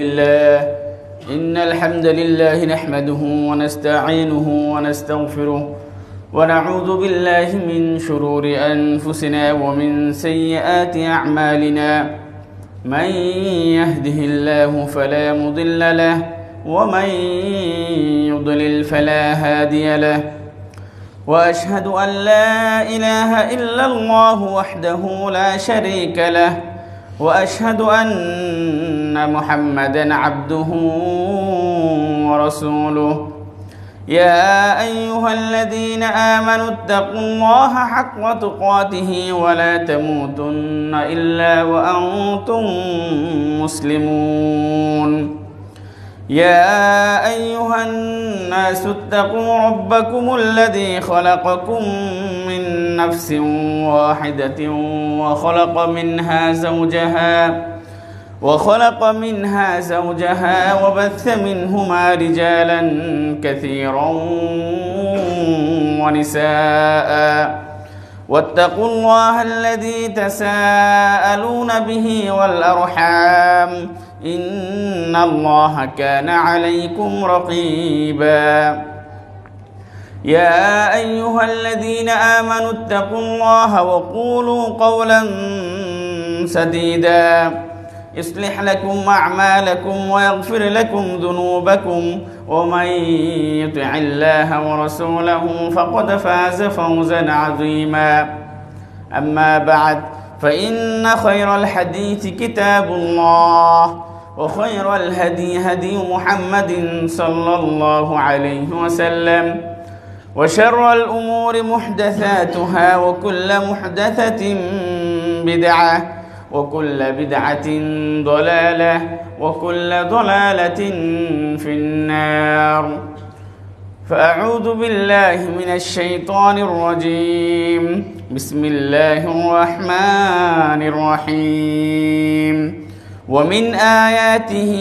لله إن الحمد لله نحمده ونستعينه ونستغفره ونعوذ بالله من شرور أنفسنا ومن سيئات أعمالنا من يهده الله فلا مضل له ومن يضلل فلا هادي له وأشهد أن لا إله إلا الله وحده لا شريك له وأشهد أن محمدًا عبده ورسوله يا أيها الذين آمنوا اتقوا الله حق تقاته ولا تموتن إلا وأنتم مسلمون يا أيها الناس اتقوا ربكم الذي خلقكم من نفس واحدة وخلق منها زوجها وبث منهما رجالا كثيرا ونساء واتقوا الله الذي تساءلون به والأرحام إن الله كان عليكم رقيبا يا أيها الذين آمنوا اتقوا الله وقولوا قولا سديدا يصلح لكم أعمالكم ويغفر لكم ذنوبكم ومن يطع الله ورسوله فقد فاز فوزا عظيما أما بعد فإن خير الحديث كتاب الله وخير الهدي هدي محمد صلى الله عليه وسلم وشر الأمور محدثاتها وكل محدثة بدعة وكل بدعة ضلالة وكل ضلالة في النار فأعوذ بالله من الشيطان الرجيم بسم الله الرحمن الرحيم ومن آياته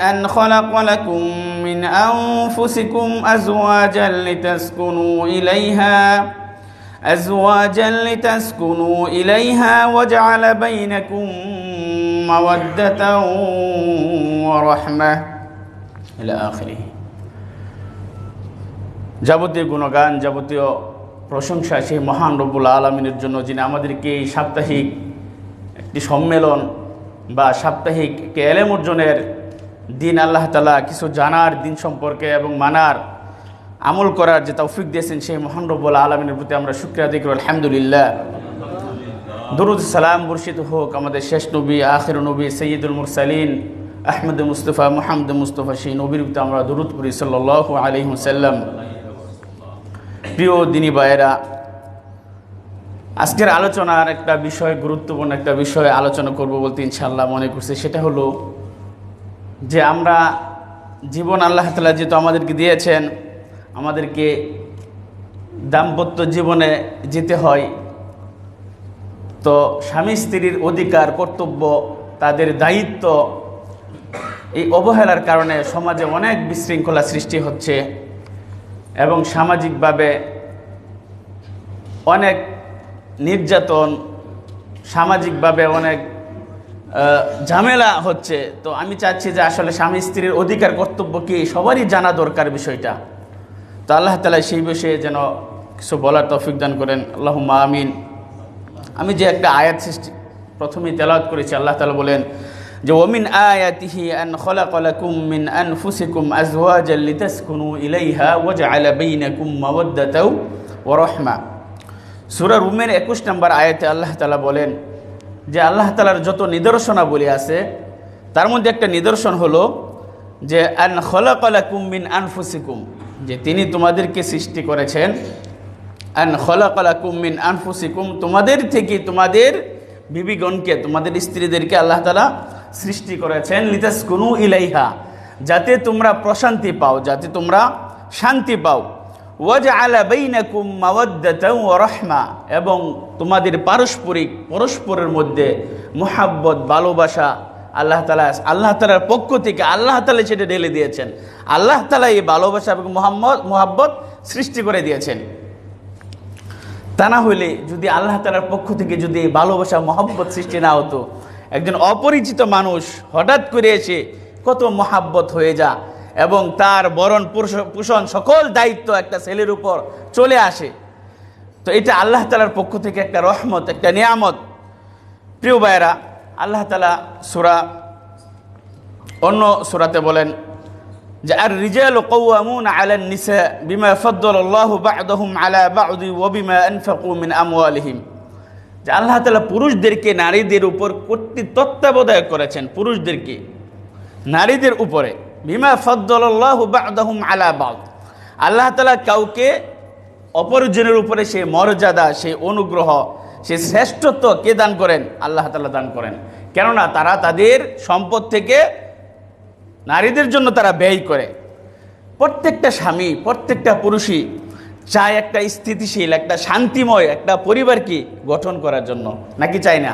أن خلق لكم من أنفسكم أزواجا لتسكنوا إليها وجعل بينكم مودة ورحمة إلى آخره যাবতীয় গুণগান যাবতীয় প্রশংসা সেই মহান রব্বুল আলামিনের জন্য, যিনি আমাদেরকে এই সাপ্তাহিক একটি সম্মেলন বা সাপ্তাহিক ইলম অর্জনের দিন আল্লাহ তাআলা কিছু জানার দিন সম্পর্কে এবং মানার আমল করার যে তৌফিক দিয়েছেন, সেই মহান রব্বুল আলামিনের প্রতি আমরা শুকরিয়া আদায় করি। আলহামদুলিল্লাহ। দরুদ সালাম বর্ষিত হোক আমাদের শেষ নবী, আখির নবী, সৈয়দুল মুরসালিন আহমদ মুস্তফা মুহাম্মদ মুস্তফা, সেই নবীর প্রতি আমরা দরুদ পড়ি সাল্লাল্লাহু আলাইহি ওয়াসাল্লাম। প্রিয় দিনী ভাইয়েরা, আজকের আলোচনার একটা বিষয়, গুরুত্বপূর্ণ একটা বিষয় আলোচনা করব বলতে ইনশাআল্লাহ মনে করছি। সেটা হলো যে আমরা জীবন আল্লাহ তাআলা যেহেতু আমাদেরকে দিয়েছেন, আমাদেরকে দাম্পত্য জীবনে যেতে হয়, তো স্বামী স্ত্রীর অধিকার, কর্তব্য, তাদের দায়িত্ব, এই অবহেলার কারণে সমাজে অনেক বিশৃঙ্খলা সৃষ্টি হচ্ছে এবং সামাজিকভাবে অনেক নির্যাতন, সামাজিকভাবে অনেক ঝামেলা হচ্ছে। তো আমি চাচ্ছি যে আসলে স্বামী স্ত্রীর অধিকার, কর্তব্য কি সবারই জানা দরকার বিষয়টা। তো আল্লাহ তাআলা সেই বিষয়ে যেন কিছু বলার তৌফিক দান করেন, আল্লাহুম্মা আমিন। আমি যে একটা আয়াত প্রথমেই তেলাওয়াত করেছি, আল্লাহ তাআলা বলেন যে ওমিন আয়াতিহি আন খালাকা লাকুম মিন আনফুসিকুম আজওয়াজান লিতাসকুনু ইলাইহা ওয়া জাআলা বাইনাকুম মাওয়াদ্দাতাও ওয়া রাহমা। সূরা রুমের 21 নম্বর আয়াতে আল্লাহ তাআলা বলেন যে আল্লাহ তাআলার যত নিদর্শনাবলী আছে তার মধ্যে একটা নিদর্শন হলো যে আন খালাকা লাকুম মিন আনফুসিকুম, যে তিনি তোমাদেরকে সৃষ্টি করেছেন। আন খালাকা লাকুম মিন আনফুসিকুম, তোমাদের থেকে, তোমাদের বিবিগণকে, তোমাদের স্ত্রীদেরকে আল্লাহ তাআলা সৃষ্টি করেছেন। লিতাসকুনু ইলাইহা, যাতে তোমরা প্রশান্তি পাও, যাতে তোমরা শান্তি পাও। ওয়াজআলা বাইনাকুম মাওয়াদ্দাতাও ওয়া রাহমা, এবং তোমাদের পরস্পরের মধ্যে মুহাব্বত, ভালোবাসা আল্লাহ তাআলার পক্ষ থেকে আল্লাহ তাআলা সেটা ঢেলে দিয়েছেন। আল্লাহ তাআলা এই ভালোবাসা এবং মুহাব্বত সৃষ্টি করে দিয়েছেন। তা না হইলে যদি আল্লাহ তাআলার পক্ষ থেকে যদি ভালোবাসা মহব্বত সৃষ্টি না হতো, একজন অপরিচিত মানুষ হঠাৎ করে এসে কত মহাব্বত হয়ে যা, এবং তার বরণ পোষণ সকল দায়িত্ব একটা ছেলের উপর চলে আসে। তো এটা আল্লাহ তাআলার পক্ষ থেকে একটা রহমত, একটা নিয়ামত। প্রিয় ভাইয়েরা, আল্লাহ তাআলা অন্য সূরাতে বলেন যে আর রিজালু কাওয়ামুনা আলান নিসা বিমা ফাদ্দালাল্লাহু বা'দাহুম আলা বা'দ ওয়া বিমা আনফাকু মিন আমওয়ালিহিম, যে আল্লাহ তাআলা পুরুষদেরকে নারীদের উপর তত্ত্বাবধায়ক করেছেন, পুরুষদেরকে নারীদের উপরে। বিমা ফাদ্দালাল্লাহু বা'দাহুম আলা বা'দ, আল্লাহ তাআলা কাউকে অপরজনের উপরে সে মর্যাদা, সে অনুগ্রহ, সে শ্রেষ্ঠত্ব কে দান করেন? আল্লাহ তাআলা দান করেন। কেননা তারা তাদের সম্পদ থেকে নারীদের জন্য তারা ব্যয় করে। প্রত্যেকটা স্বামী, প্রত্যেকটা পুরুষই চায় একটা স্থিতিশীল, একটা শান্তিময় একটা পরিবারকে গঠন করার জন্য, নাকি চায় না?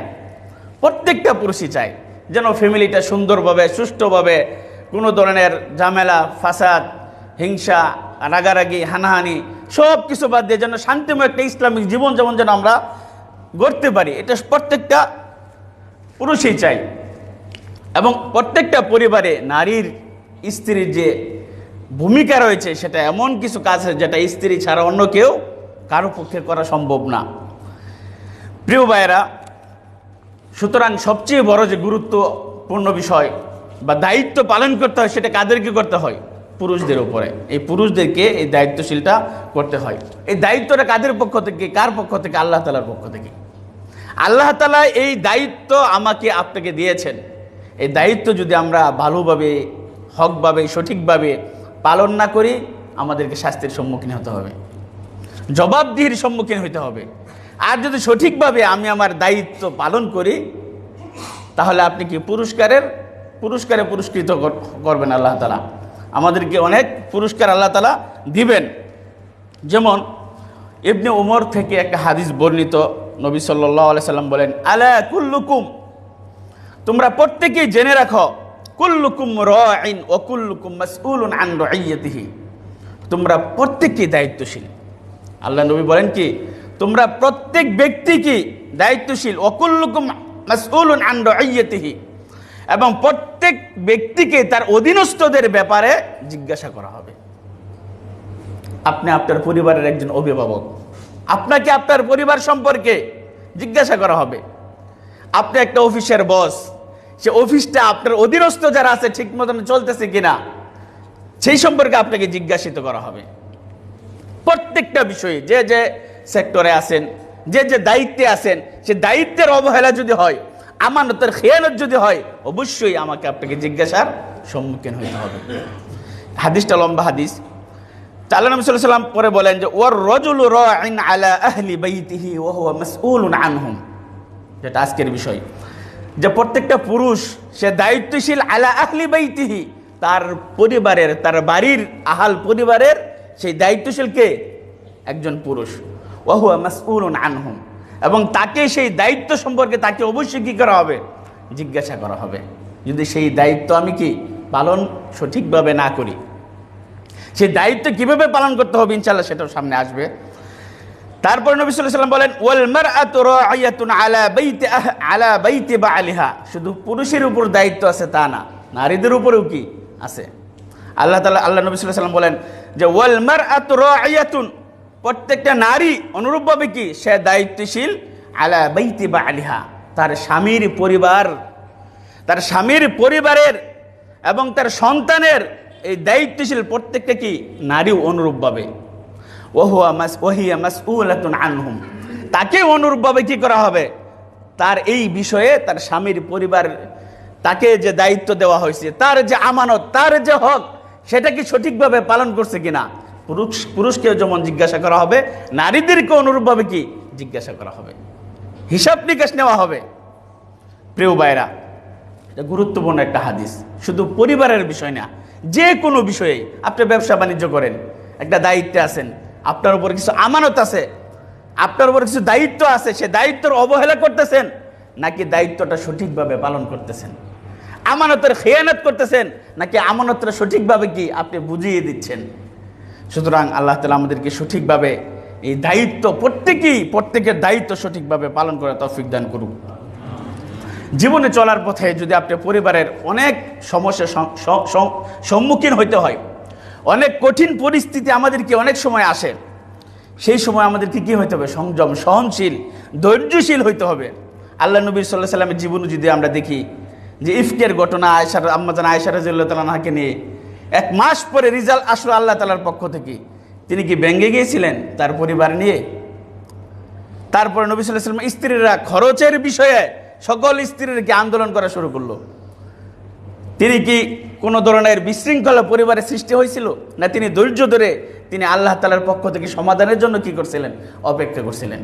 প্রত্যেকটা পুরুষই চায় যেন ফ্যামিলিটা সুন্দরভাবে, সুষ্ঠুভাবে, কোনো ধরনের ঝামেলা, ফাসাদ, হিংসা, রাগারাগি, হানাহানি সব কিছু বাদ দিয়ে যেন শান্তিময় একটা ইসলামিক জীবনযাপন যেন আমরা গড়তে পারি, এটা প্রত্যেকটা পুরুষই চাই। এবং প্রত্যেকটা পরিবারে নারীর, স্ত্রীর যে ভূমিকা রয়েছে সেটা এমন কিছু কাজ যেটা স্ত্রী ছাড়া অন্য কেউ কারো পক্ষে করা সম্ভব না। প্রিয় ভাইয়েরা, সুতরাং সবচেয়ে বড় যে গুরুত্বপূর্ণ বিষয় বা দায়িত্ব পালন করতে হয় সেটা কাদেরকে করতে হয়? পুরুষদের উপরে। এই পুরুষদেরকে এই দায়িত্বশীলটা করতে হয়। এই দায়িত্বটা কাদের পক্ষ থেকে, কার পক্ষ থেকে? আল্লাহ তাআলার পক্ষ থেকে। আল্লাহ তাআলা এই দায়িত্ব আমাকে আপনাকে দিয়েছেন। এই দায়িত্ব যদি আমরা ভালোভাবে, হকভাবে, সঠিকভাবে পালন না করি, আমাদেরকে শাস্তির সম্মুখীন হতে হবে, জবাবদিহির সম্মুখীন হতে হবে। আর যদি সঠিকভাবে আমি আমার দায়িত্ব পালন করি, তাহলে আপনি কি পুরস্কারে পুরস্কৃত করবেন আল্লাহ তাআলা। আমাদেরকে অনেক পুরস্কার আল্লাহ তাআলা দিবেন। যেমন ইবনে উমর থেকে একটা হাদিস বর্ণিত, নবী সাল্লাল্লাহু আলাইহি সাল্লাম বলেন, আলা কুল্লুকুম, তোমরা প্রত্যেকেই জেনে রাখো, কুল্লুকুম রাইন ওয়া কুল্লুকুম মাসউলুন আন রাইয়াতিহি, তোমরা প্রত্যেকেই দায়িত্বশীল। আল্লাহ নবী বলেন কি, তোমরা প্রত্যেক ব্যক্তি কি দায়িত্বশীল, ওয়া কুল্লুকুম মাসউলুন আন রাইয়াতিহি, এবং প্রত্যেক ব্যক্তিকে তার অধীনস্থদের ব্যাপারে জিজ্ঞাসা করা হবে। আপনি আপনার পরিবারের একজন অভিভাবক, আপনাকে আপনার পরিবার সম্পর্কে জিজ্ঞাসা করা হবে। আপনি একটা অফিসের বস, সে অফিসটা আপনার অধীনস্থ যারা আছে ঠিক মতন চলতেছে কিনা সেই সম্পর্কে আপনাকে জিজ্ঞাসিত করা হবে। প্রত্যেকটা বিষয়ে যে যে সেক্টরে আছেন, যে যে দায়িত্বে আছেন, সে দায়িত্বের অবহেলা যদি হয়, আমানতের খেয়ানত যদি হয়, অবশ্যই আমাকে আপনাকে জিজ্ঞাসার সম্মুখীন হতে হবে। হাদিসটা লম্বা হাদিস। আল্লাহ নবী সাল্লাল্লাহু আলাইহি ওয়াসাল্লাম পরে বলেন যে ওয়ার রাজুলু রাইন আলা আহলি বাইতিহি ওয়া হুয়া মাসউলুন আনহুম, যেটা আজকের বিষয়, যে প্রত্যেকটা পুরুষ সে দায়িত্বশীল আলা আহলি বাইতিহি, তার পরিবারের, তার বাড়ির আহাল পরিবারের সেই দায়িত্বশীল কে? একজন পুরুষ। ওয়া হুয়া মাসউলুন আনহুম, এবং তাকে সেই দায়িত্ব সম্পর্কে তাকে অবশ্যই কী করা হবে? জিজ্ঞাসা করা হবে। যদি সেই দায়িত্ব আমি কি পালন সঠিকভাবে না করি, সেই দায়িত্ব কিভাবে পালন করতে হবে ইনশাআল্লাহ সেটাও সামনে আসবে। তারপরে নবী সাল্লাল্লাহু আলাইহি ওয়াসাল্লাম বলেন ওয়াল মারআতু রাইয়াতুন আলা বাইতি বালিহা, শুধু পুরুষের উপর দায়িত্ব আছে তা না, নারীদের উপরেও কি আছে। আল্লাহ নবী সাল্লাল্লাহু আলাইহি ওয়াসাল্লাম বলেন যে ওয়াল মারআতু রাইয়াতুন, প্রত্যেকটা নারী অনুরূপভাবে কি সে দায়িত্বশীল আলা বাইতি বালিহা, তার স্বামীর পরিবার, তার স্বামীর পরিবারের এবং তার সন্তানের এই দায়িত্বশীল প্রত্যেকটা কি নারীও অনুরূপভাবে। ওয়াহিয়া মাসউলাতুন আনহুম, তাকে অনুরূপভাবে কি করা হবে? তার এই বিষয়ে তার স্বামীর পরিবার, তাকে যে দায়িত্ব দেওয়া হয়েছে, তার যে আমানত, তার যে হক, সেটা কি সঠিকভাবে পালন করছে কিনা, পুরুষকেও যেমন জিজ্ঞাসা করা হবে, নারীদেরকে অনুরূপভাবে কি জিজ্ঞাসা করা হবে, হিসাব নিকাশ নেওয়া হবে। প্রিয় ভাইরা, এটা গুরুত্বপূর্ণ একটা হাদিস। শুধু পরিবারের বিষয় না, যে কোনো বিষয়ে আপনি ব্যবসা বাণিজ্য করেন, একটা দায়িত্বে আছেন, আপনার উপর কিছু আমানত আছে, আপনার উপর কিছু দায়িত্ব আছে, সে দায়িত্বের অবহেলা করতেছেন নাকি দায়িত্বটা সঠিকভাবে পালন করতেছেন, আমানতের খেয়ানত করতেছেন নাকি আমানতটা সঠিকভাবে কি আপনি বুঝিয়ে দিচ্ছেন। সুতরাং আল্লাহ তাআলা আমাদেরকে সঠিকভাবে এই দায়িত্ব প্রত্যেকের দায়িত্ব সঠিকভাবে পালন করে তৌফিক দান করুক। জীবনে চলার পথে যদি আপনি পরিবারের অনেক সমস্যার সম্মুখীন হইতে হয়, অনেক কঠিন পরিস্থিতি আমাদেরকে অনেক সময় আসে, সেই সময় আমাদেরকে কী হইতে হবে? সংযম, সহনশীল, ধৈর্যশীল হইতে হবে। আল্লাহ নবী সাল্লাল্লাহু আলাইহি সাল্লামের জীবনে যদি আমরা দেখি যে ইফকের ঘটনা, আম্মাজান আয়েশা রাদিয়াল্লাহু তাআলা আনহাকে নিয়ে 1 মাস পরে রিজাল্ট আসলো আল্লাহ তাআলার পক্ষ থেকে, তিনি কি ব্যঙ্গে গিয়েছিলেন তার পরিবার নিয়ে? তারপরে নবী সাল্লাল্লাহু আলাইহি সাল্লাম স্ত্রীরা খরচের বিষয়ে সকল স্ত্রীদেরকে আন্দোলন করা শুরু করলো। তিনি কি কোনো ধরনের বিশৃঙ্খলা পরিবারের সৃষ্টি হয়েছিল? না তিনি ধৈর্য ধরে তিনি আল্লাহ তাআলার পক্ষ থেকে সমাধানের জন্য কি করছিলেন? অপেক্ষা করছিলেন।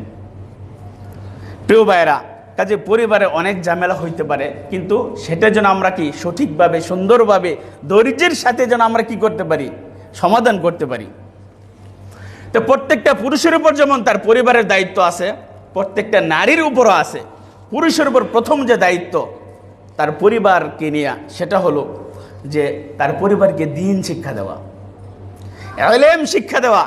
প্রিয় ভাইয়েরা, কাজে পরিবারে অনেক ঝামেলা হইতে পারে, কিন্তু সেটা যেন আমরা কি সঠিকভাবে, সুন্দরভাবে, ধৈর্যের সাথে যেন আমরা কি করতে পারি? সমাধান করতে পারি। তো প্রত্যেকটা পুরুষের উপর যেমন তার পরিবারের দায়িত্ব আছে, প্রত্যেকটা নারীর উপরও আছে। পুরুষের উপর প্রথম যে দায়িত্ব তার পরিবারকে নিয়ে, সেটা হলো যে তার পরিবারকে দ্বীন শিক্ষা দেওয়া, ইলম শিক্ষা দেওয়া,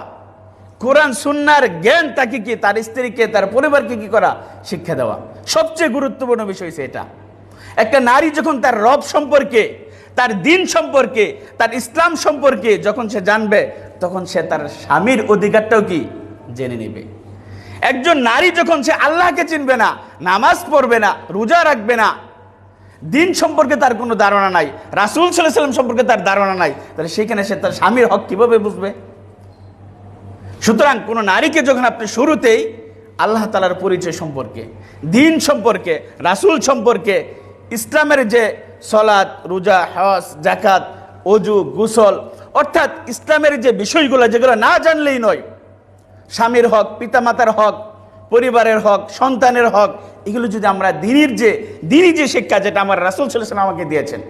কোরআন সুন্নাহর জ্ঞান তাকে কি, তার স্ত্রীকে, তার পরিবারকে কি করা? শিক্ষা দেওয়া। সবচেয়ে গুরুত্বপূর্ণ বিষয় হচ্ছে এটা। একটা নারী যখন তার রব সম্পর্কে, তার দ্বীন সম্পর্কে, তার ইসলাম সম্পর্কে যখন সে জানবে, তখন সে তার স্বামীর অধিকারটাও কি জেনে নেবে। একজন নারী যখন সে আল্লাহকে চিনবে না, নামাজ পড়বে না, রোজা রাখবে না, দ্বীন সম্পর্কে তার কোনো ধারণা নাই, রাসূল সাল্লাল্লাহু আলাইহি ওয়াসাল্লাম সম্পর্কে তার ধারণা নাই, তাহলে সেখানে সে তার স্বামীর হক কিভাবে বুঝবে? সুতরাং কোনো নারীকে যখন আপনি শুরুতেই আল্লাহ তাআলার পরিচয় সম্পর্কে, দ্বীন সম্পর্কে, রাসূল সম্পর্কে, ইসলামের যে সালাত, রোজা, হজ, যাকাত, ওযু, গোসল, অর্থাৎ ইসলামের যে বিষয়গুলো যেগুলো না জানলেই নয়, স্বামীর হক, পিতামাতার হক, পরিবারের হক, সন্তানের হক, এগুলো যদি আমরা দ্বীনি যে শিক্ষা, যেটা আমার রাসূল সাল্লাল্লাহু আলাইহি ওয়াসাল্লাম আমাকে দিয়েছেন,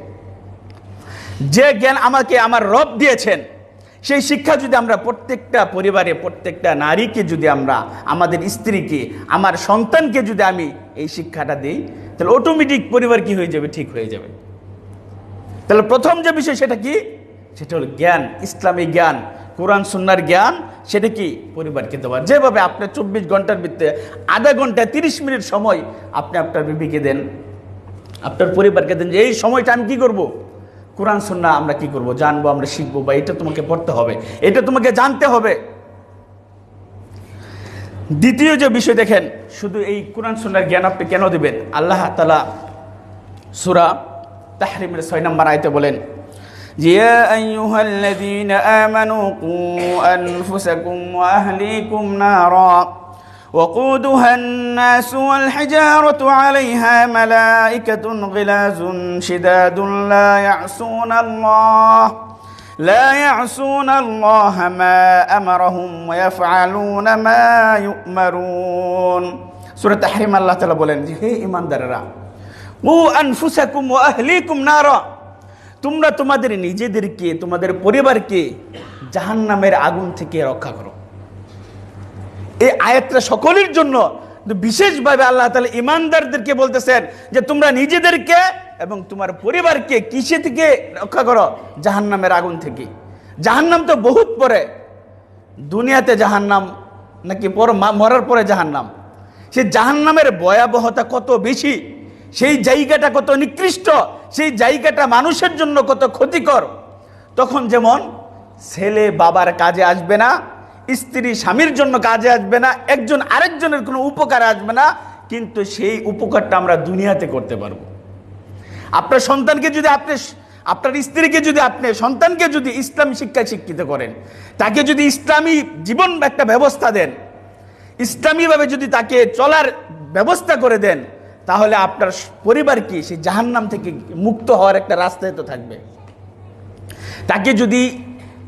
যে জ্ঞান আমাকে আমার রব দিয়েছেন, সেই শিক্ষা যদি আমরা প্রত্যেকটা পরিবারে, প্রত্যেকটা নারীকে যদি আমরা, আমাদের স্ত্রীকে, আমার সন্তানকে যদি আমি এই শিক্ষাটা দিই, তাহলে অটোমেটিক পরিবার কি হয়ে যাবে? ঠিক হয়ে যাবে। তাহলে প্রথম যে বিষয় সেটা কি? সেটা হলো জ্ঞান, ইসলামী জ্ঞান, কোরআন সুন্নাহর জ্ঞান। সেটা কি? পরিবারকে দেওয়া। যেভাবে আপনি 24 ঘন্টার ভিতরে আধা ঘন্টা 30 মিনিট সময় আপনি আপনার বিবিকে দেন, আপনার পরিবারকে দেন, যে এই সময়টা আমি কি করব? কোরআন সুন্নাহ আমরা কি করব? জানবো, আমরা শিখবো, বা এটা তোমাকে পড়তে হবে, এটা তোমাকে জানতে হবে। দ্বিতীয় যে বিষয় দেখেন, শুধু এই কোরআন সুন্নাহর জ্ঞান আপনি কেন দিবেন? আল্লাহ তাআলা সূরা তাহরিমের 6 নম্বর আয়াতে বলেন, ইয়া আইয়ুহাল্লাযীনা আমানু কু আনফুসাকুম ওয়া আহলিকুম নারা وقودها الناس والحجارة عليها ملائكة غلاظ شداد لا يعصون الله ما أمرهم ويفعلون ما يؤمرون। সূরা তাহরিম আল্লাহ তাআলা বলেন যে হে ঈমানদাররা, কু আনফুসাকুম ওয়া আহলিকুম নারা, তোমরা তোমাদের নিজেদেরকে, তোমাদের পরিবারকে জাহান্নামের আগুন থেকে রক্ষা করো। এই আয়াতটা সকলের জন্য, বিশেষভাবে আল্লাহ তাআলা ঈমানদারদেরকে বলতেছেন যে তোমরা নিজেদেরকে এবং তোমার পরিবারকে কিসে থেকে রক্ষা করো? জাহান্নামের আগুন থেকে। জাহান্নাম তো বহুত পরে, দুনিয়াতে জাহান্নাম নাকি মরার পরে জাহান্নাম। সেই জাহান্নামের ভয়াবহতা কত বেশি, সেই জায়গাটা কত নিকৃষ্ট, সেই জায়গাটা মানুষের জন্য কত ক্ষতিকর। তখন যেমন ছেলে বাবার কাজে আসবে না, স্ত্রী স্বামীর জন্য কাজে আসবে না, একজন আরেকজনের কোনো উপকার আসবে না, কিন্তু সেই উপকারটা আমরা দুনিয়াতে করতে পারবো। আপনার সন্তানকে যদি আপনি, আপনার স্ত্রীকে যদি আপনি, সন্তানকে যদি ইসলামী শিক্ষায় শিক্ষিত করেন, তাকে যদি ইসলামী জীবন একটা ব্যবস্থা দেন, ইসলামীভাবে যদি তাকে চলার ব্যবস্থা করে দেন, তাহলে আপনার পরিবার কি সেই জাহান্নাম থেকে মুক্ত হওয়ার একটা রাস্তায় তো থাকবে। তাকে যদি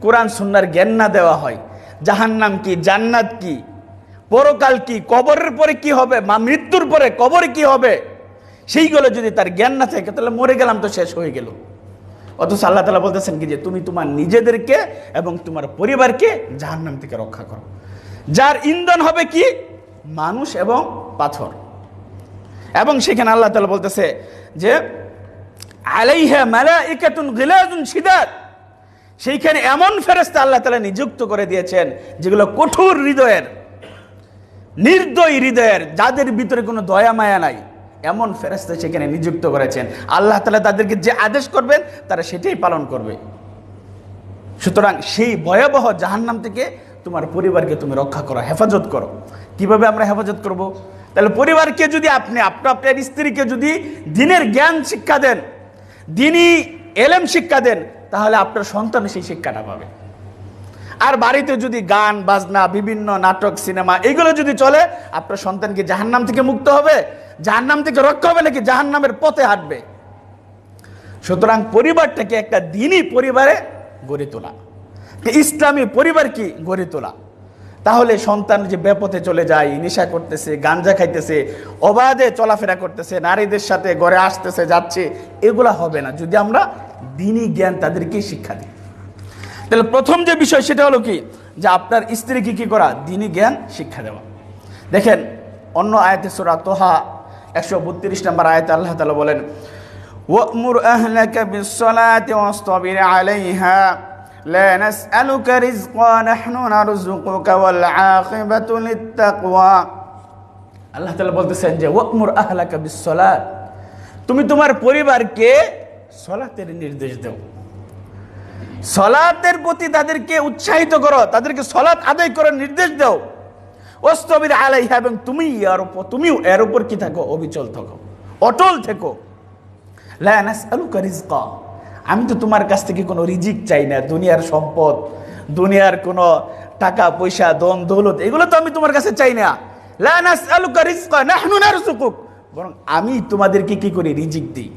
কোরআন সুন্নাহর জ্ঞান না দেওয়া হয়, জাহান্নাম কি, জান্নাত কি, পরকাল কি, কবরের পরে কি হবে, মৃত্যুর পরে কবরে কি হবে, সেইগুলো যদি তার জ্ঞান না থাকে, তাহলে মরে গেলাম তো শেষ হয়ে গেল। অথচ আল্লাহ তাআলা বলতেছেন কি যে তুমি তোমার নিজেদেরকে এবং তোমার পরিবারকে জাহান্নাম থেকে রক্ষা করো, যার ইন্ধন হবে কি? মানুষ এবং পাথর। এবং সেখানে আল্লাহ তাআলা বলতেছে যে আলাইহা মালাইকাতুন গিলাযুন শিদাদ, সেইখানে এমন ফেরেশতা আল্লাহ তাআলা নিযুক্ত করে দিয়েছেন যেগুলো কঠোর হৃদয়ের, নির্দয় হৃদয়ের, যাদের ভিতরে কোনো দয়া মায়া নাই, এমন ফেরেশতা সেখানে নিযুক্ত করেছেন। আল্লাহ তাআলা তাদেরকে যে আদেশ করবেন তারা সেটাই পালন করবে। সুতরাং সেই ভয়াবহ জাহান্নাম থেকে তোমার পরিবারকে তুমি রক্ষা করো, হেফাজত করো। কিভাবে আমরা হেফাজত করব? তাহলে পরিবারকে যদি আপনি আপনার স্ত্রীকে যদি দ্বীনের জ্ঞান শিক্ষা দেন, দ্বীনি এলেম শিক্ষা দেন, তাহলে আপনার সন্তান সেই শিক্ষাটা পাবে। আর বাড়িতে যদি গান বাজনা, বিভিন্ন নাটক, সিনেমা এগুলো যদি চলে, আপনার সন্তানকে জাহান্নাম থেকে মুক্ত হবে, জাহান্নাম থেকে রক্ষা হবে, নাকি জাহান্নামের পথে হাঁটবে? সুতরাং পরিবারটাকে একটা দ্বীনি পরিবারে গড়ে তোলা, ইসলামী পরিবার কি গড়ে তোলা। তাহলে সন্তান যে বেপথে চলে যায়, নেশা করতেছে, গাঞ্জা খাইতেছে, অবাধে চলাফেরা করতেছে, নারীদের সাথে ঘরে আসতেছে যাচ্ছে, এগুলা হবে না যদি আমরা দ্বীনি জ্ঞান তাদেরকে শিক্ষা দিই। তাহলে প্রথম যে বিষয় সেটা হলো কি, যে আপনার স্ত্রীকে কি করা, দ্বীনি জ্ঞান শিক্ষা দেওয়া। দেখেন অন্য আয়াতে সূরা তোহা 132 নম্বর আয়াতে আল্লাহ তাআলা বলেন, ওয়া'মুর আহলাকা বিস-সালাতি ওয়াসতাবির আলাইহা লা নাসআলুকা রিজকা নাহনু নারযুকুকা ওয়াল আকিবাতু লিত-তাকওয়া। আল্লাহ তাআলা বলতেছেন যে ওয়া'মুর আহলাকা বিস-সালাত, তুমি তোমার পরিবারকে সালাতের নির্দেশ দাও, সালাতের প্রতি তাদেরকে উৎসাহিত করো, তাদেরকে সালাত আদায় করার নির্দেশ দাও। ওয়াসতাবির আলাইহা, এবং তুমিও এর উপর কি থাকো, অবিচল থাকো, অটল থেকো। লা নাসআলুকা রিজকা, আমি তো তোমার কাছ থেকে কোনো রিজিক চাই না, দুনিয়ার সম্পদ, দুনিয়ার কোনো টাকা পয়সা, ধন দৌলত, এগুলো তো আমি তোমার কাছে চাই না। লা নাসআলুকা রিজকা নাহনু নারযুকুক, বরং আমি তোমাদেরকে কি করি, রিজিক দিই।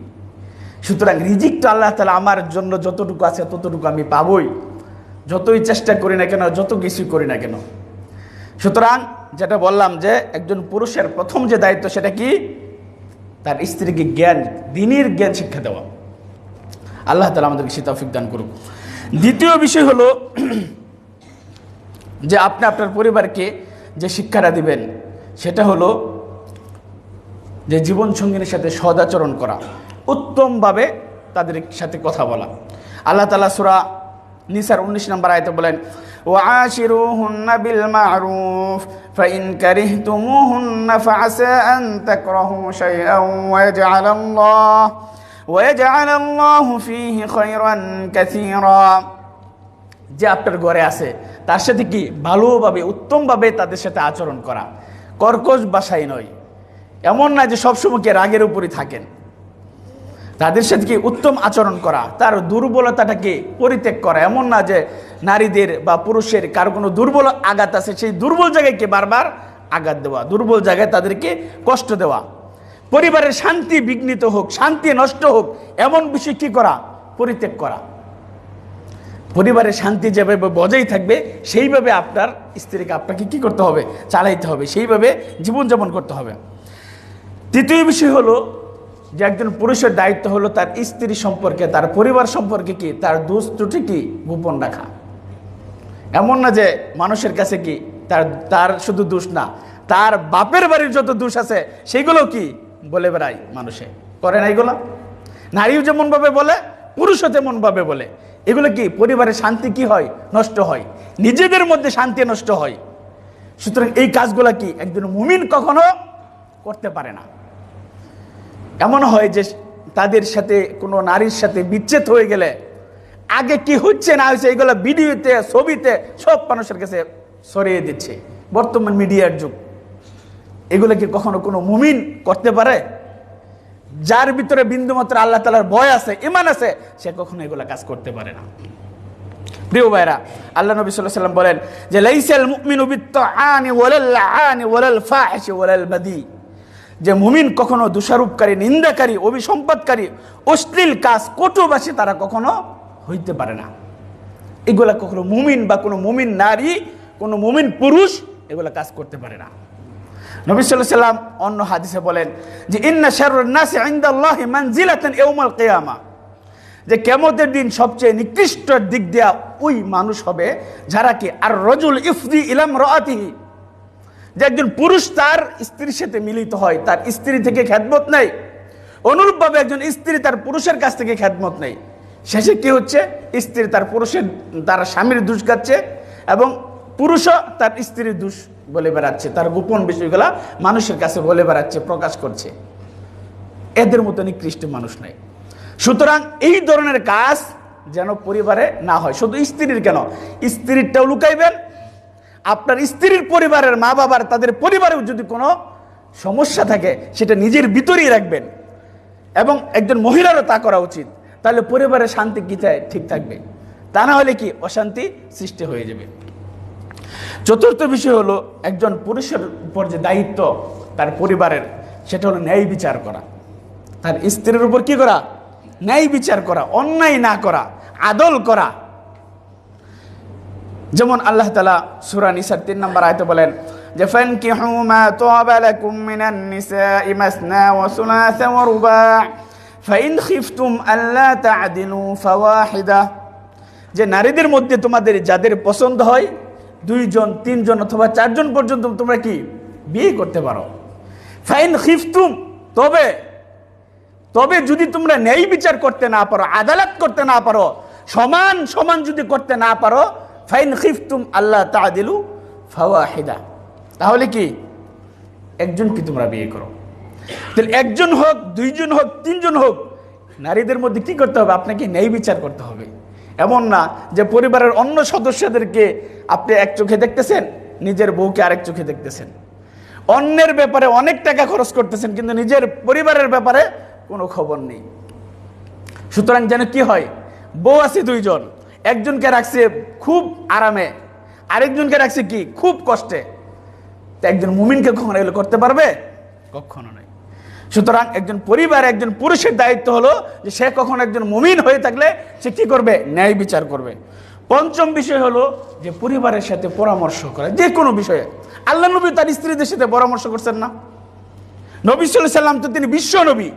সুতরাং রিজিকটা আল্লাহ তাআলা আমার জন্য যতটুকু আছে ততটুকু আমি পাবই, যতই চেষ্টা করি না কেন, যত কিছু করি না কেন। সুতরাং যেটা বললাম যে একজন পুরুষের প্রথম যে দায়িত্ব সেটা কি, তার স্ত্রীকে জ্ঞান, দ্বীনের জ্ঞান শিক্ষা দেওয়া। আল্লাহ তাআলা আমাদেরকে সে তৌফিক দান করুক। দ্বিতীয় বিষয় হলো যে আপনি আপনার পরিবারকে যে শিক্ষাটা দিবেন সেটা হলো যে জীবন সঙ্গিনীর সাথে সদাচরণ করা, উত্তমভাবে তাদের সাথে কথা বলা। আল্লাহ তাআলা সূরা নিসার 19 নম্বর আয়াতে বলেন, ওয়াআশিরুহুন্না বিল মা'রুফ ফাইন কারিহতুমুহুন্না ফাআসা আন তাকরাহু শাইআন ওয়াজআলাল্লাহু ফীহি খায়রান কাসীরা। যে আপনার ঘরে আছে তার সাথে কি ভালোভাবে, উত্তমভাবে তাদের সাথে আচরণ করা, কর্কশ ভাষায় নয়। এমন না যে সবসময় রাগের উপরই থাকেন, তাদের সাথে কি উত্তম আচরণ করা, তার দুর্বলতাটাকে পরিত্যাগ করা। এমন না যে নারীদের বা পুরুষের কার কোনো দুর্বল আঘাত আছে, সেই দুর্বল জায়গাকে বারবার আঘাত দেওয়া, দুর্বল জায়গায় তাদেরকে কষ্ট দেওয়া। পরিবারের শান্তি বিঘ্নিত হোক, শান্তি নষ্ট হোক, এমন বিষয় কি করা, পরিত্যাগ করা। পরিবারের শান্তি যেভাবে বজায় থাকবে সেইভাবে আপনার স্ত্রীকে আপনাকে কি করতে হবে, চালাইতে হবে, সেইভাবে জীবনযাপন করতে হবে। তৃতীয় বিষয় হলো যে একজন পুরুষের দায়িত্ব হলো তার স্ত্রী সম্পর্কে, তার পরিবার সম্পর্কে কি, তার দোষ ত্রুটি কি গোপন রাখা। এমন না যে মানুষের কাছে কি তার শুধু দোষ না, তার বাপের বাড়ির যত দোষ আছে সেগুলো কি বলে বেড়ায় মানুষে, করে না এগুলো? নারীও যেমন ভাবে বলে, পুরুষও তেমন ভাবে বলে। এগুলো কি পরিবারের শান্তি কি হয়, নষ্ট হয়, নিজেদের মধ্যে শান্তি নষ্ট হয়। সুতরাং এই কাজগুলো কি একজন মুমিন কখনো করতে পারে না। এমন হয় যে তাদের সাথে কোনো নারীর সাথে বিচ্ছেদ হয়ে গেলে আগে কি হচ্ছে না হচ্ছে এগুলো ভিডিওতে, ছবিতে সব মানুষের কাছে ছড়িয়ে দিচ্ছে। বর্তমান মিডিয়ার যুগ, এগুলো কি কখনো কোনো মুমিন করতে পারে? যার ভিতরে বিন্দুমাত্র আল্লাহ তাআলার ভয় আছে, ঈমান আছে, সে কখনো এগুলা কাজ করতে পারে না। প্রিয় ভাইরা, আল্লাহ নবী সাল্লাল্লাহু আলাইহি ওয়াসাল্লাম বলেন যে লাইসাল মুমিনু বিত্তাআনি ওয়ালাল লাআনি ওয়ালাল ফাহিশি ওয়ালাল বাদি, যে মুমিন কখনো দোষারোপকারী, নিন্দাকারী, অভিসম্পাদকারী, অশ্লীল কাজ, কটুভাষী তারা কখনো হইতে পারে না। এগুলা কখনো মুমিন বা কোনো মুমিন নারী, কোনো মুমিন পুরুষ এগুলা কাজ করতে পারে না। নবী সাল্লাল্লাহু আলাইহি ওয়াসাল্লাম অন্য হাদিসে বলেন যে ইন্না শাররুন নাসি ইনদাল্লাহি মানজিলাতান ইয়াউমাল কিয়ামা, যে কিয়ামতের দিন সবচেয়ে নিকৃষ্ট দিক দেয়া ওই মানুষ হবে যারা কি আর রাজুল ইফদি ইলা ইমরাআতিহি, যে একজন পুরুষ তার স্ত্রীর সাথে মিলিত হয়, তার স্ত্রী থেকে খেদমত নেই। অনুরূপভাবে একজন স্ত্রী তার পুরুষের কাছ থেকে খেদমত নেই। শেষে কি হচ্ছে, স্ত্রী তার স্বামীর দোষ গাচ্ছে এবং পুরুষও তার স্ত্রীর দোষ বলে বেড়াচ্ছে, তার গোপন বিষয়গুলা মানুষের কাছে বলে বেড়াচ্ছে, প্রকাশ করছে। এদের মতো নিকৃষ্ট মানুষ নাই। সুতরাং এই ধরনের কাজ যেন পরিবারে না হয়। শুধু স্ত্রীর কেন, স্ত্রীরটাও লুকাইবেন, আপনার স্ত্রীর পরিবারের মা বাবার তাদের পরিবারেও যদি কোনো সমস্যা থাকে সেটা নিজের ভিতরেই রাখবেন, এবং একজন মহিলারও তা করা উচিত। তাহলে পরিবারের শান্তি কি ঠিক থাকবে, তা না হলে কি অশান্তি সৃষ্টি হয়ে যাবে। চতুর্থ বিষয় হলো একজন পুরুষের উপর যে দায়িত্ব তার পরিবারের, সেটা হলো ন্যায় বিচার করা। তার স্ত্রীর উপর কি করা? ন্যায় বিচার করা, অন্যায় না করা, আদল করা। যেমন আল্লাহ তাআলা সূরা নিসার 3 নম্বর আয়াতে বলেন যে ফানকিহু মা তাবা লাকুম মিনান নিসাই মাসনা ওয়া সুলাসা ওয়া রুবা' ফাইন খিফতুম আল্লা তা'দিলু ফাওয়াহিদা, যে নারীদের মধ্যে তোমাদের যাদের পছন্দ হয় 2 জন 3 জন অথবা 4 জন পর্যন্ত তোমরা কি বিয়ে করতে পারো। ফাইন খিফতুম, তবে যদি তোমরা ন্যায় বিচার করতে না পারো, আদালত করতে না পারো, সমান সমান যদি করতে না পারো, ফাইন খিফতুম আল্লাহ তা'দিলু ফাওয়াহিদা, তাহলে কি একজনকে তোমরা বিয়ে করো। তাহলে 1 জন হোক, 2 জন হোক, 3 জন হোক, নারীদের মধ্যে কি করতে হবে? আপনাকে ন্যায় বিচার করতে হবে। এমন না যে পরিবারের অন্য সদস্যদেরকে আপনি এক চোখে দেখতেছেন, নিজের বউকে আরেক চোখে দেখতেছেন, অন্যের ব্যাপারে অনেক টাকা খরচ করতেছেন, কিন্তু নিজের পরিবারের ব্যাপারে কোনো খবর নেই। সুতরাং যেন কি হয়, বউ আছে 2 জন, একজনকে রাখছে খুব আরামে, আরেকজনকে রাখছে কি খুব কষ্টে। তো একজন মুমিনকে কখনো এগুলো করতে পারবে? কখনো নয়। সুতরাং একজন পরিবার, একজন পুরুষের দায়িত্ব হলো যে সে কখনো একজন মুমিন হয়ে থাকলে সে কি করবে? ন্যায় বিচার করবে। পঞ্চম বিষয় হলো যে পরিবারের সাথে পরামর্শ করা, যে কোনো বিষয়ে। আল্লাহ নবী তার স্ত্রীদের সাথে পরামর্শ করছেন না? নবী সাল্লাল্লাহু আলাইহি ওয়াসাল্লাম তো তিনি বিশ্ব নবী,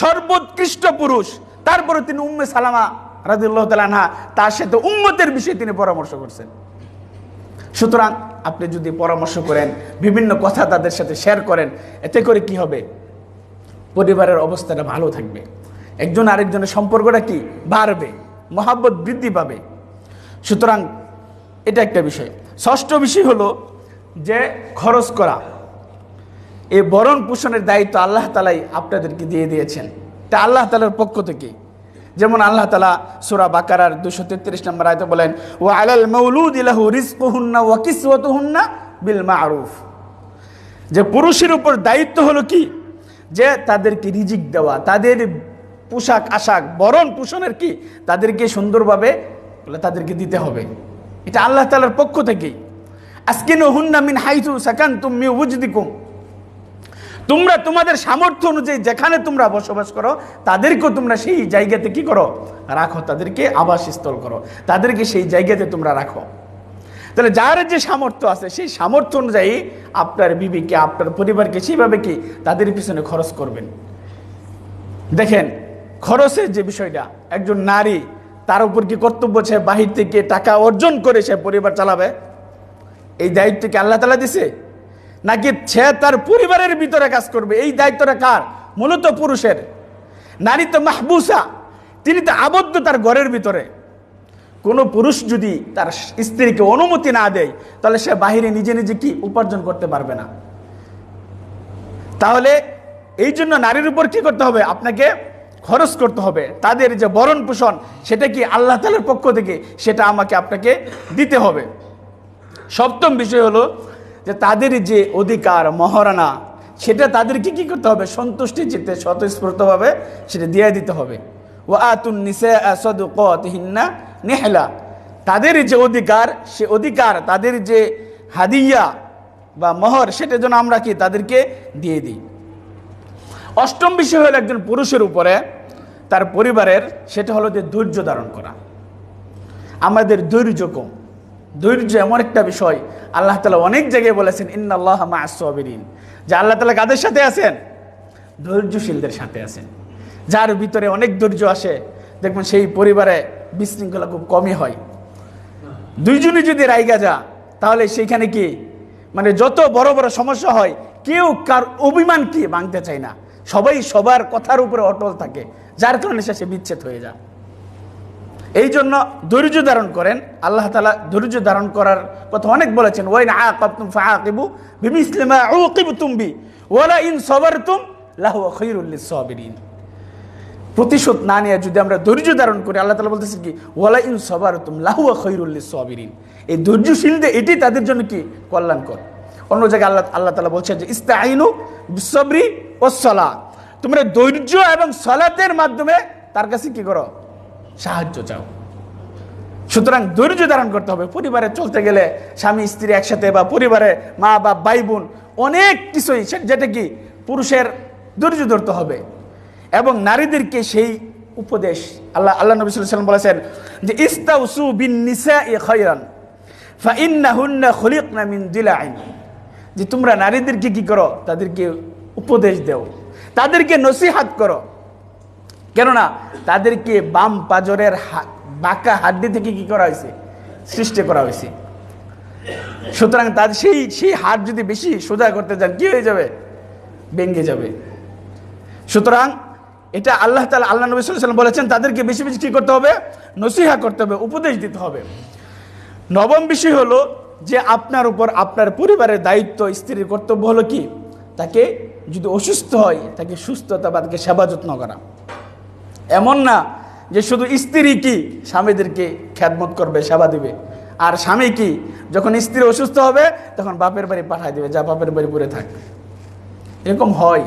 সর্বোৎকৃষ্ট পুরুষ, তারপরে তিনি উম্মে সালামা রাদিয়াল্লাহু তাআলা আনহা তার সাথে উম্মতের বিষয়ে তিনি পরামর্শ করছেন। সুতরাং আপনি যদি পরামর্শ করেন, বিভিন্ন কথা তাদের সাথে শেয়ার করেন, এতে করে কি হবে? পরিবারের অবস্থাটা ভালো থাকবে, একজন আরেকজনের সম্পর্কটা কি বাড়বে, মহাব্বত বৃদ্ধি পাবে। সুতরাং এটা একটা বিষয়। ষষ্ঠ বিষয় হলো যে খরচ করা। এই ভরণ পোষণের দায়িত্ব আল্লাহ তাআলাই আপনাদেরকে দিয়ে দিয়েছেন, তা আল্লাহ তাআলার পক্ষ থেকে। যেমন আল্লাহ তাআলা সূরা বাকারার 233 নম্বর আয়াতে বলেন ওয়া আলাল মাউলুদি লাহু রিজকুহুন্না ওয়া কিসওয়াতুহুন্না বিল মা'রুফ, যে পুরুষের উপর দায়িত্ব হলো কি, যে তাদেরকে রিজিক দেওয়া, তাদের পোশাক আশাক ভরণ পোষণের কি তাদেরকে সুন্দরভাবে তাদেরকে দিতে হবে। এটা আল্লাহ তাআলার পক্ষ থেকে। আসকিনুহুন্না মিন হাইথু সাকানতুম মিন ওয়াজদিকুম, তোমরা তোমাদের সামর্থ্য অনুযায়ী যেখানে তোমরা বসবাস করো তাদেরকেও তোমরা সেই জায়গাতে কি করো? রাখো, তাদেরকে আবাসস্থল করো, তাদেরকে সেই জায়গাতে তোমরা রাখো। তাহলে যার যে সামর্থ্য আছে সেই সামর্থ্য অনুযায়ী আপনার বিবিকে, আপনার পরিবারকে সেইভাবে কি তাদের পিছনে খরচ করবেন। দেখেন খরচের যে বিষয়টা, একজন নারী তার উপর কি কর্তব্য, সে বাহির থেকে টাকা অর্জন করে সে পরিবার চালাবে? এই দায়িত্ব কি আল্লাহ তাআলা দিছে? নাকি সে তার পরিবারের ভিতরে কাজ করবে? এই দায়িত্বটা কার? মূলত পুরুষের। নারী তো মাহবুসা, তিনি তো আবদ্ধ তার ঘরের ভিতরে। কোনো পুরুষ যদি তার স্ত্রীকে অনুমতি না দেয় তাহলে সে বাহিরে নিজে নিজে কি উপার্জন করতে পারবে না। তাহলে এই জন্য নারীর উপর কি করতে হবে? আপনাকে খরচ করতে হবে। তাদের যে ভরণ পোষণ সেটা কি আল্লাহ তাআলার পক্ষ থেকে, সেটা আমাকে আপনাকে দিতে হবে। সপ্তম বিষয় হলো যে তাদের যে অধিকার মহারানা, সেটা তাদেরকে কি করতে হবে? সন্তুষ্টি চিত্তে স্বতঃস্ফূর্তভাবে সেটা দিয়ে দিতে হবে। ওয়া আতুন নিসা সাদুকাতিহিন্না নিহলা, তাদের যে অধিকার, সে অধিকার, তাদের যে হাদিয়া বা মোহর, সেটা যেন আমরা কি তাদেরকে দিয়ে দিই। অষ্টম বিষয় হলো একজন পুরুষের উপরে তার পরিবারের, সেটা হলো যে ধৈর্য ধারণ করা। আমাদের ধৈর্য কম। ধৈর্য এমন একটা বিষয় আল্লাহ তাআলা অনেক জায়গায় বলেছেন ইন্নাল্লাহা মা'আস সাবিরিন, যে আল্লাহ তাআলা কাদের সাথে আছেন? ধৈর্যশীলদের সাথে আছেন। যার ভিতরে অনেক ধৈর্য আসে দেখবেন সেই পরিবারে বিশৃঙ্খলা খুব কমই হয়। দুইজনই যদি রাইগা যা তাহলে সেইখানে কি মানে যত বড় বড় সমস্যা হয়, কেউ কার অভিমান কি ভাঙতে চায় না, সবাই সবার কথার উপরে অটল থাকে, যার কারণে শেষে বিচ্ছেদ হয়ে যায়। এই জন্য ধৈর্য ধারণ করেন। আল্লাহ তাআলা ধৈর্য ধারণ করার কথা অনেক বলেছেন, ওয়াইন আকাবতুম ফাআকিবু বিমিসলি মা উকিবতুম বি ওয়ালা ইন সাবারতুম লাহুয়া খায়রুল লিস-সাবিরিন। প্রতিশোধ না নিয়ে যদি আমরা ধৈর্য ধারণ করি, আল্লাহ তাআলা বলতেছেন কি ওয়ালা ইন সাবারতুম লাহুয়া খায়রুল লিস-সাবিরিন, এই ধৈর্যশীলদের এটি তাদের জন্য কি কল্যাণকর। অন্য জায়গায় আল্লাহ তাআলা বলছেন যে ইস্তাঈনু বিস-সাবরি ওয়াস-সালাহ, তোমরা ধৈর্য এবং সালাতের মাধ্যমে তার কাছে কি করো, সাহায্য চাও। সুতরাং ধৈর্য ধারণ করতে হবে। পরিবারে চলতে গেলে স্বামী স্ত্রী একসাথে, বা পরিবারে মা বাপ ভাই বোন, অনেক কিছুই যেটা কি পুরুষের ধৈর্য ধরতে হবে। এবং নারীদেরকে সেই উপদেশ আল্লাহ নবী সাল্লাল্লাহু আলাইহি ওয়াসাল্লাম বলেছেন যে ইস্তাউসু বিন নিসাই খায়রান ফাইন্নাহুন্না খুলিকনা মিন দিলাইন, যে তোমরা নারীদেরকে কি করো, তাদেরকে উপদেশ দাও, তাদেরকে নসিহত করো, কেননা তাদেরকে বাম পাজরের বাঁকা হাড্ডি থেকে কি করা হয়েছে, সৃষ্টি করা হয়েছে। সুতরাং তাদের সেই হাত যদি বেশি সোজা করতে যান কি হয়ে যাবে, ভেঙে যাবে। সুতরাং এটা আল্লাহ নবী সাল্লাল্লাহু আলাইহি ওয়াসাল্লাম বলেছেন তাদেরকে বেশি বেশি কি করতে হবে, নসিহত করতে হবে, উপদেশ দিতে হবে। নবম বিষয় হলো যে আপনার উপর আপনার পরিবারের দায়িত্ব, স্ত্রীর কর্তব্য হলো কি, তাকে যদি অসুস্থ হয় তাকে সুস্থতা বা তাকে সেবা যত্ন করা। এমন না যে শুধু স্ত্রী কি স্বামীদেরকে খেদমত করবে, সেবা দিবে, আর স্বামী কি যখন স্ত্রী অসুস্থ হবে তখন বাপের বাড়ি পাঠায় দিবে, যা বাপের বাড়ি পড়ে থাক। এরকম হয়,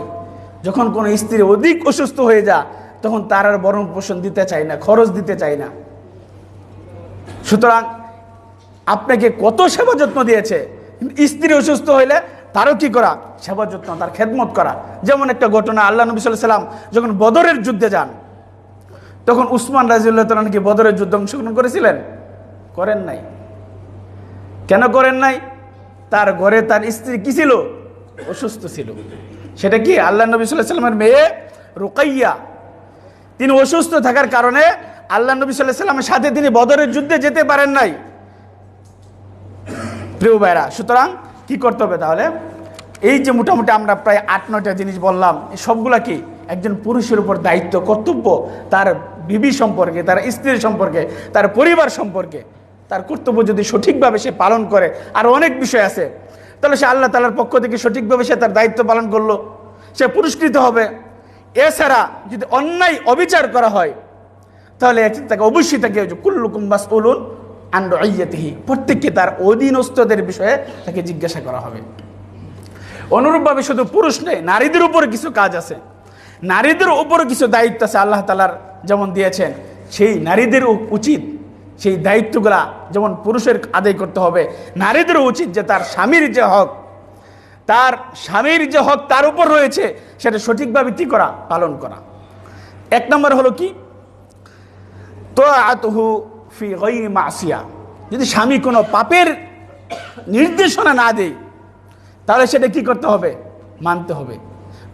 যখন কোনো স্ত্রী অধিক অসুস্থ হয়ে যায় তখন তার আর ভরণ পোষণ দিতে চায় না, খরচ দিতে চায় না। সুতরাং আপনাকে কত সেবা যত্ন দিয়েছে, স্ত্রী অসুস্থ হইলে তারও কি করা, সেবা যত্ন, তার খেদমত করা। যেমন একটা ঘটনা, আল্লাহ নবী সাল্লাল্লাহু আলাইহি ওয়াসাল্লাম যখন বদরের যুদ্ধে যান তখন উসমান রাদিয়াল্লাহু তাআলা কি বদরের যুদ্ধে অংশগ্রহণ করেছিলেন? করেন নাই। কেন করেন নাই? তার ঘরে তার স্ত্রী কি ছিল, অসুস্থ ছিল। সেটা কি আল্লাহ নবী সাল্লাল্লাহু আলাইহি ওয়াসাল্লামের মেয়ে রুকাইয়া, তিনি অসুস্থ থাকার কারণে আল্লাহ নবী সাল্লাল্লাহু আলাইহি ওয়াসাল্লামের সাথে তিনি বদরের যুদ্ধে যেতে পারেন নাই। প্রিয় ভাইরা, সুতরাং কি করতে হবে তাহলে? এই যে মোটামুটি আমরা প্রায় 8-9টা জিনিস বললাম, এই সবগুলা কি একজন পুরুষের উপর দায়িত্ব, কর্তব্য, তার বিবি সম্পর্কে, তার স্ত্রী সম্পর্কে, তার পরিবার সম্পর্কে তার কর্তব্য যদি সঠিকভাবে সে পালন করে, আর অনেক বিষয় আছে, তাহলে সে আল্লাহ তাআলার পক্ষ থেকে সঠিকভাবে সে তার দায়িত্ব পালন করলো, সে পুরস্কৃত হবে। এছাড়া যদি অন্যায় অবিচার করা হয় তাহলে তাকে অবশ্যই তাকে কুল্লুকুম মাসউলুন আন রাইয়াতিহি, প্রত্যেককে তার অধীনস্থদের বিষয়ে তাকে জিজ্ঞাসা করা হবে। অনুরূপভাবে শুধু পুরুষ নেই, নারীদের উপরে কিছু কাজ আছে, নারীদের উপরে কিছু দায়িত্ব আছে আল্লাহ তাআলার যেমন দিয়েছেন, সেই নারীদের উচিত সেই দায়িত্বগুলা যেমন পুরুষের আদায় করতে হবে, নারীদেরও উচিত যে তার স্বামীর যে হক, তার স্বামীর যে হক তার উপর রয়েছে সেটা সঠিকভাবে কি করা, পালন করা। 1 নম্বর হলো কি, তাআতুহু ফি গায়রি মাসিয়া, যদি স্বামী কোনো পাপের নির্দেশনা না দেয় তাহলে সেটা কি করতে হবে, মানতে হবে,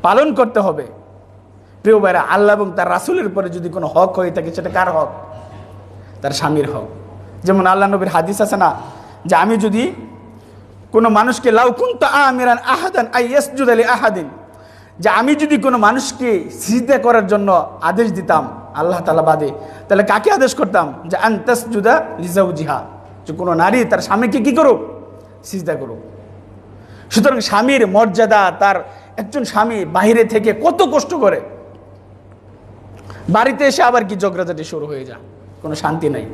পালন করতে হবে। প্রিয় ভাইরা, আল্লাহ এবং তার রাসূলের উপরে যদি কোনো হক হয়ে থাকে সেটা কার হক, তার স্বামীর হক। যেমন আল্লাহ নবীর হাদিস আছে না, যে আমি যদি কোনো মানুষকে লাউ কুনতু আমিরান আহাদান আই ইয়াসজুদা লি আহাদিন, যে আমি যদি কোনো মানুষকে সিজদা করার জন্য আদেশ দিতাম আল্লাহ তাআলা বাদে, তাহলে কাকে আদেশ করতাম, যে আন তাসজুদা লিজাওজিহা, যে কোনো নারী তার স্বামীকে কি করুক, সিজদা করুক। সুতরাং স্বামীর মর্যাদা, তার একজন স্বামী বাইরে থেকে কত কষ্ট করে, বাড়িতে এসে আবার কি ঝগড়াঝাটি শুরু হয়ে যায়, কোনো শান্তি নাই।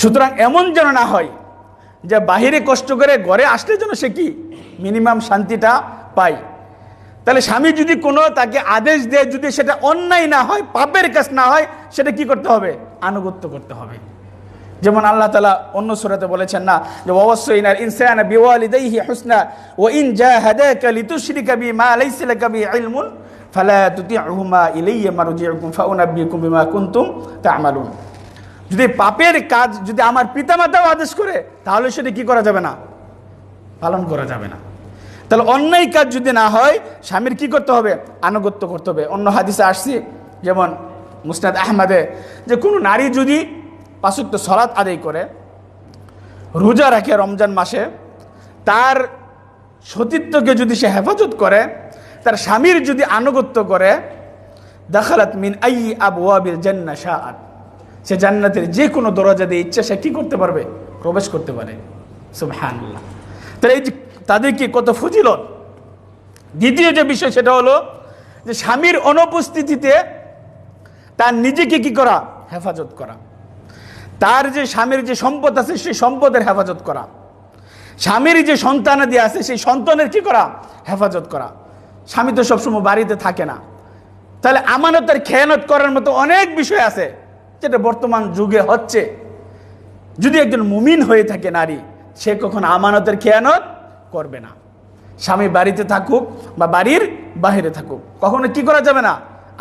সুতরাং এমন যেন না হয় যে বাহিরে কষ্ট করে ঘরে আসলে যেন সে কি মিনিমাম শান্তিটা পায়। তাহলে স্বামী যদি কোনো তাকে আদেশ দেয়, যদি সেটা অন্যায় না হয়, পাপের কাজ না হয়, সেটা কি করতে হবে, আনুগত্য করতে হবে। যেমন আল্লাহ তাআলা অন্য সূরাতে বলেছেন না, যে ওয়াসাইনাল ইনসানা বিওয়ালিদাইহি হুসনা ওয়া ইন জাহাদাকা লিতুশরিকা বিমা লাইসা লাকা বিহি ইলমুন ফালা তুতি'হুমা ইলাইয়া মারজিউকুম ফাউনাব্বিউকুম বিমা কুনতুম তা'মালুন। যদি পাপের কাজ যদি আমার পিতামাতাও আদেশ করে তাহলে সেটা কি করা যাবে না, পালন করা যাবে না। তাহলে অন্যায় কাজ যদি না হয় স্বামীর কি করতে হবে, আনুগত্য করতে হবে। অন্য হাদিসে আসছে যেমন মুসনাদ আহমদে, যে কোনো নারী যদি 5 ওয়াক্ত সালাত আদায় করে, রোজা রাখে রমজান মাসে, তার সতীত্বকে যদি সে হেফাজত করে, তার স্বামীর যদি আনুগত্য করে, দাখালাত মিন আইয়ি আবওয়াবিল জান্নাহ শাআত, সে জান্নাতের যে কোনো দরজা দিয়ে ইচ্ছা সে কি করতে পারবে, প্রবেশ করতে পারে। সুবহানাল্লাহ। তাহলে এই যে তাদেরকে কত ফজিলত, দ্বিতীয় যে বিষয় সেটা হলো যে স্বামীর অনুপস্থিতিতে তার নিজেকে কি করা, হেফাজত করা। তার যে স্বামীর যে সম্পদ আছে সেই সম্পদের হেফাজত করা, স্বামীর যে সন্তানাদি আছে সেই সন্তানের কি করা, হেফাজত করা। স্বামী তো সবসময় বাড়িতে থাকে না, তাহলে আমানতের খেয়ানত করার মতো অনেক বিষয় আছে যেটা বর্তমান যুগে হচ্ছে। যদি একজন মুমিন হয়ে থাকে নারী, সে কখনো আমানতের খেয়ানত করবে না। স্বামী বাড়িতে থাকুক বা বাড়ির বাহিরে থাকুক, কখনো কি করা যাবে না,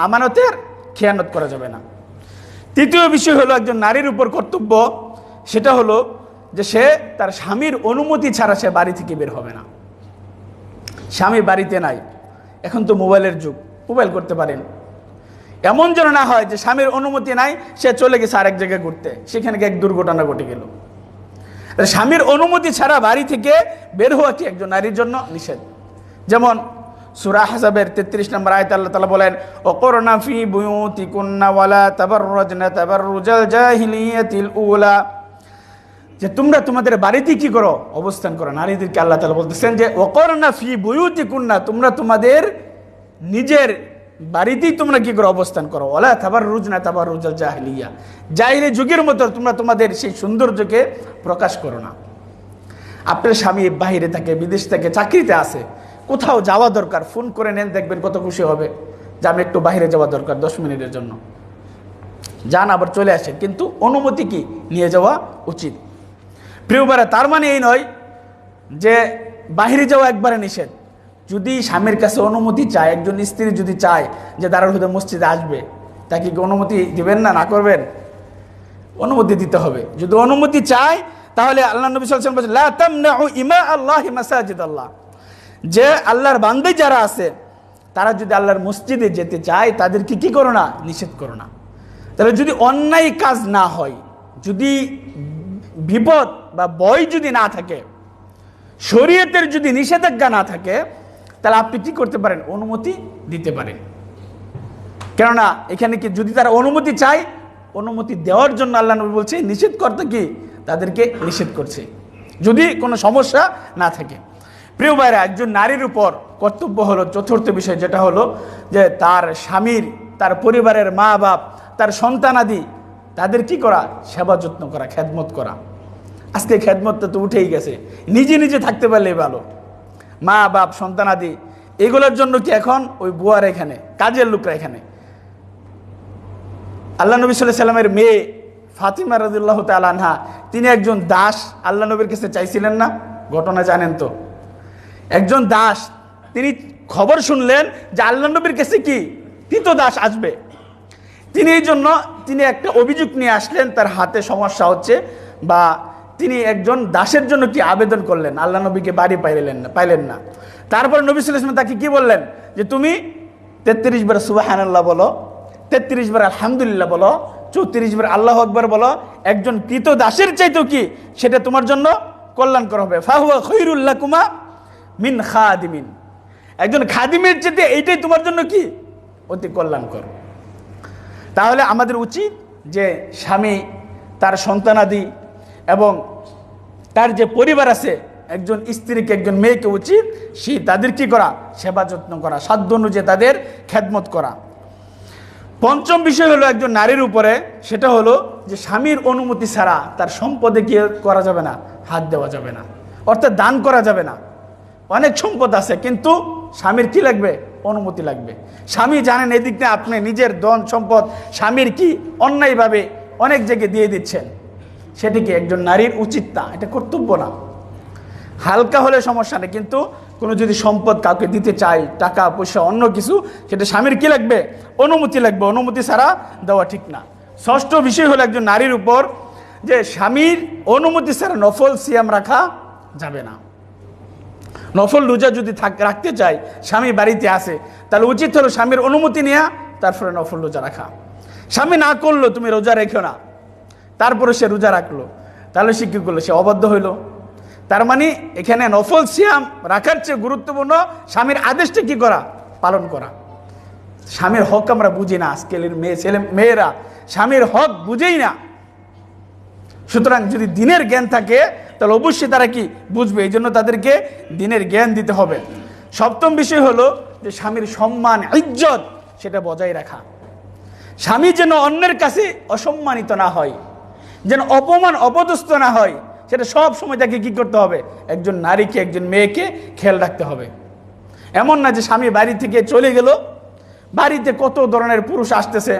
আমানতের খেয়ানত করা যাবে না। তৃতীয় বিষয় হলো একজন নারীর উপর কর্তব্য, সেটা হলো যে সে তার স্বামীর অনুমতি ছাড়া সে বাড়ি থেকে বের হবে না। স্বামী বাড়িতে নাই, এখন তো মোবাইলের যুগ, মোবাইল করতে পারেন। এমন যেন না হয় যে স্বামীর অনুমতি নাই, সে চলে গেছে আরেক জায়গায় ঘুরতে, সেখানে এক দুর্ঘটনা ঘটে গেল। স্বামীর অনুমতি ছাড়া বাড়ি থেকে বের হওয়া কি একজন নারীর জন্য নিষেধ। যেমন সূরা আহজাবের 33 নম্বর আয়াতে আল্লাহ তাআলা বলেন, ওয়াকরনা ফি বুয়ুতিকুন্না ওয়ালা তাবাররাজনা তাবাররুজাল জাহিলিয়াতিল উলা, যে তোমরা তোমাদের বাড়িতে কি করো, অবস্থান করো। নারীদেরকে আল্লাহ তাআলা বলতেছেন যে ওয়াকরনা ফি বুয়ুতিকুন্না, তোমরা তোমাদের নিজের বাড়িতেই তোমরা কি করো, অবস্থান করো। ওয়ালা তাবাররুজনা তাবাররুজাল জাহিলিয়া, জাহিলি যুগের মতো তোমরা তোমাদের সেই সৌন্দর্যকে প্রকাশ করো না। আপনার স্বামী বাইরে থাকে, বিদেশ থেকে চাকরিতে আছে, কোথাও যাওয়া দরকার, ফোন করে নেন, দেখবেন কত খুশি হবে যে আমি একটু বাইরে যাওয়া দরকার 10 মিনিটের জন্য, যান আবার চলে আসেন, কিন্তু অনুমতি কি নিয়ে যাওয়া উচিত। প্রিয় ভাইরা, তার মানে এই নয় যে বাইরে যাওয়া একবারে নিষেধ। যদি স্বামীর কাছে অনুমতি চায়, একজন স্ত্রী যদি চায় যে দারুল হুদা মসজিদে আসবে, তাকে কি অনুমতি দিবেন না, না করবেন? অনুমতি দিতে হবে। যদি অনুমতি চায় তাহলে আল্লাহ নবী সাল্লাল্লাহু আলাইহি ওয়াসাল্লাম বলেছেন, লা তামনাউ ইমা আল্লাহি মাসাজিদাল্লাহ, যে আল্লাহর বান্দা যারা আছে তারা যদি আল্লাহর মসজিদে যেতে চায় তাদেরকে কি করো না, নিষেধ করো না। তাহলে যদি অন্যায় কাজ না হয়, যদি বিপদ বা ভয় যদি না থাকে, শরীয়তের যদি নিষেধাজ্ঞা না থাকে, তাহলে আপনি কি করতে পারেন, অনুমতি দিতে পারেন। কেননা এখানে কি যদি তারা অনুমতি চায়, অনুমতি দেওয়ার জন্য আল্লাহ নবী বলছে, নিষেধ করতে কি তাদেরকে নিষেধ করছে, যদি কোনো সমস্যা না থাকে। প্রিয় ভাইরা, একজন নারীর উপর কর্তব্য হলো চতুর্থ বিষয়, যেটা হলো যে তার স্বামীর, তার পরিবারের মা বাপ, তার সন্তানাদি, তাদের কি করা, সেবা যত্ন করা, খেদমত করা। আজকে খেদমতটা তো উঠেই গেছে, নিজে নিজে থাকতে পারলেই ভালো। মা বাপ সন্তানাদি এগুলোর জন্য কি এখন ওই বুয়ার এখানে, কাজের লোকরা এখানে। আল্লাহ নবী সাল্লাল্লাহু আলাইহি সাল্লামের মেয়ে ফাতিমা রাদিয়াল্লাহু তাআলা আনহা, তিনি একজন দাস আল্লাহ নবীর কাছে চাইছিলেন না, ঘটনা জানেন তো। একজন দাস, তিনি খবর শুনলেন যে আল্লাহ নবীর কাছে কি দাস আসবে। তিনি এই জন্য তিনি একটা অভিযোগ নিয়ে আসলেন, তার হাতে সমস্যা হচ্ছে, বা তিনি একজন দাসের জন্য কি আবেদন করলেন, আল্লাহ নবীকে বাড়ি পাইলেন না। তারপর নবী সাল্লাল্লাহু আলাইহি ওয়াসাল্লাম তাকে কি বললেন, যে তুমি 33 বার সুবহানাল্লাহ বলো, 33 বার আলহামদুলিল্লাহ বলো, 34 বার আল্লাহু আকবার বলো। একজন কৃত দাসের চাইতো কি সেটা তোমার জন্য কল্যাণকর হবে। ফাহুয়া খায়রুল লাকুমা মিন খাদিমিন, একজন খাদিমের চাইতে এইটাই তোমার জন্য কি অতি কল্যাণকর। তাহলে আমাদের উচিত যে স্বামী, তার সন্তানাদি এবং তার যে পরিবার আছে, একজন স্ত্রীকে, একজন মেয়েকে উচিত সে তাদের কি করা, সেবা যত্ন করা, সাধ্য অনুযায়ী তাদের খেদমত করা। পঞ্চম বিষয় হলো একজন নারীর উপরে, সেটা হলো যে স্বামীর অনুমতি ছাড়া তার সম্পদে কি করা যাবে না, হাত দেওয়া যাবে না, অর্থাৎ দান করা যাবে না। অনেক সম্পদ আছে, কিন্তু স্বামীর কি লাগবে, অনুমতি লাগবে। স্বামী জানেন এদিক দিয়ে আপনি নিজের ধন সম্পদ স্বামীর কি অন্যায়ভাবে অনেক জায়গায় দিয়ে দিচ্ছেন, সেটি কি একজন নারীর উচিত না, এটা কর্তব্য না। হালকা হলে সমস্যা নেই, কিন্তু কোনো যদি সম্পদ কাউকে দিতে চাই, টাকা পয়সা অন্য কিছু, সেটা স্বামীর কি লাগবে, অনুমতি লাগবে। অনুমতি ছাড়া দেওয়া ঠিক না। ষষ্ঠ বিষয় হলো একজন নারীর উপর যে স্বামীর অনুমতি ছাড়া নফল সিয়াম রাখা যাবে না। নফল রোজা যদি রাখতে চাই, স্বামী বাড়িতে আসে, তাহলে উচিত হলো স্বামীর অনুমতি নেওয়া, তারপরে নফল রোজা রাখা। স্বামী না করলো তুমি রোজা রেখো না, তারপরে সে রোজা রাখলো, তাহলে সে কী করলো, সে অবাধ্য হইল। তার মানে এখানে নফল সিয়াম রাখার চেয়ে গুরুত্বপূর্ণ স্বামীর আদেশটা কি করা, পালন করা। স্বামীর হক আমরা বুঝি না, আজকের মেয়েরা স্বামীর হক বুঝেই না। সুতরাং যদি দিনের জ্ঞান থাকে তাহলে অবশ্যই তারা কি বুঝবে, এই জন্য তাদেরকে দিনের জ্ঞান দিতে হবে। সপ্তম বিষয় হলো যে স্বামীর সম্মান ইজ্জত সেটা বজায় রাখা। স্বামী যেন অন্যের কাছে অসম্মানিত না হয়, যেন অপমান অপদস্থ না হয়, সেটা সব সময় তাকে কি করতে হবে? একজন নারীকে, একজন মেয়েকে খেয়াল রাখতে হবে। এমন না যে স্বামী বাড়ি থেকে চলে গেল, বাড়িতে কত ধরনের পুরুষ আসতেছে,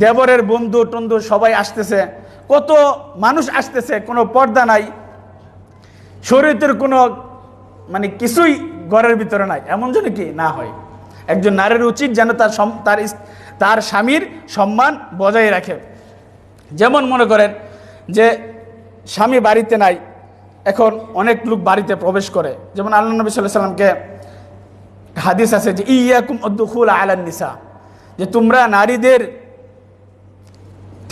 দেবরের বন্ধু টন্ধু সবাই আসতেছে, কত মানুষ আসতেছে, কোনো পর্দা নাই, শরীয়তের কোনো মানে কিছুই ঘরের ভিতরে নাই, এমন যেন কি না হয়। একজন নারীর উচিত যেন তার স্বামীর সম্মান বজায় রাখে। যেমন মনে করেন যে স্বামী বাড়িতে নাই, এখন অনেক লোক বাড়িতে প্রবেশ করে, যেমন আল্লাহ নবী সাল্লাল্লাহু আলাইহি ওয়াসাল্লামকে হাদিস আছে যে ইয়াকুম আদ-দুখুল আলান নিসা, যে তোমরা নারীদের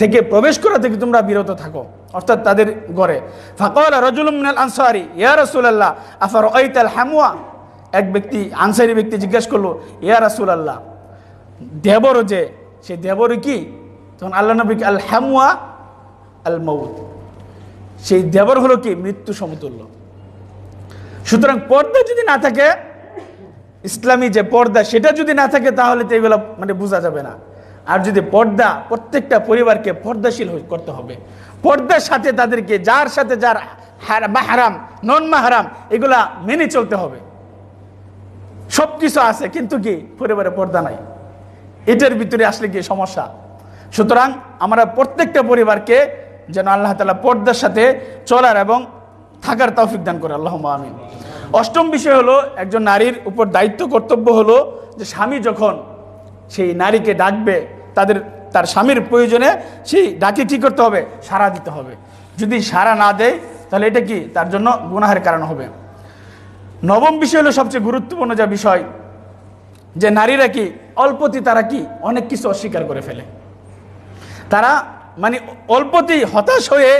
থেকে প্রবেশ করা থেকে তোমরা বিরত থাকো, অর্থাৎ তাদের ঘরে। ফাকালা রাজুলুম মিনাল আনসারি ইয়া রাসূলুল্লাহ আফারাআইতাল হামওয়া, এক ব্যক্তি আনসারী ব্যক্তি জিজ্ঞেস করলো, ইয়া রাসূলুল্লাহ, দেবর যে, সেই দেবর কি? তখন আল্লাহ নবী আল হামওয়া আল মাউত, সেই দেবর হলো কি? মৃত্যু সমতুল্য। সুতরাং পর্দা যদি না থাকে, ইসলামী যে পর্দা সেটা যদি না থাকে, তাহলে তো এগুলো মানে বোঝা যাবে না। আর যদি পর্দা, প্রত্যেকটা পরিবারকে পর্দাশীল করতে হবে, পর্দার সাথে তাদেরকে যার সাথে যার মাহরাম নন মাহরাম এগুলা মেনে চলতে হবে। সব কিছু আছে কিন্তু কি পরিবারে পর্দা নাই, এটার ভিতরে আসলে কি সমস্যা। সুতরাং আমরা প্রত্যেকটা পরিবারকে যেন আল্লাহ তাআলা পর্দার সাথে চলার এবং থাকার তৌফিক দান করে, আল্লাহুম্মা আমিন। অষ্টম বিষয় হলো, একজন নারীর উপর দায়িত্ব কর্তব্য হলো যে স্বামী যখন সেই নারীকে ডাকবে, তার স্বামীর প্রয়োজনে সেই ডাকে কি করতে হবে? সাড়া দিতে হবে। যদি সাড়া না দেয় তাহলে এটা কি তার জন্য গুনাহের কারণ হবে। নবম বিষয় হলো সবচেয়ে গুরুত্বপূর্ণ যে বিষয়, যে নারীরা কি অল্পতেই তারা কি অনেক কিছু অস্বীকার করে ফেলে। তারা মানে অল্পতেই হতাশ হয়ে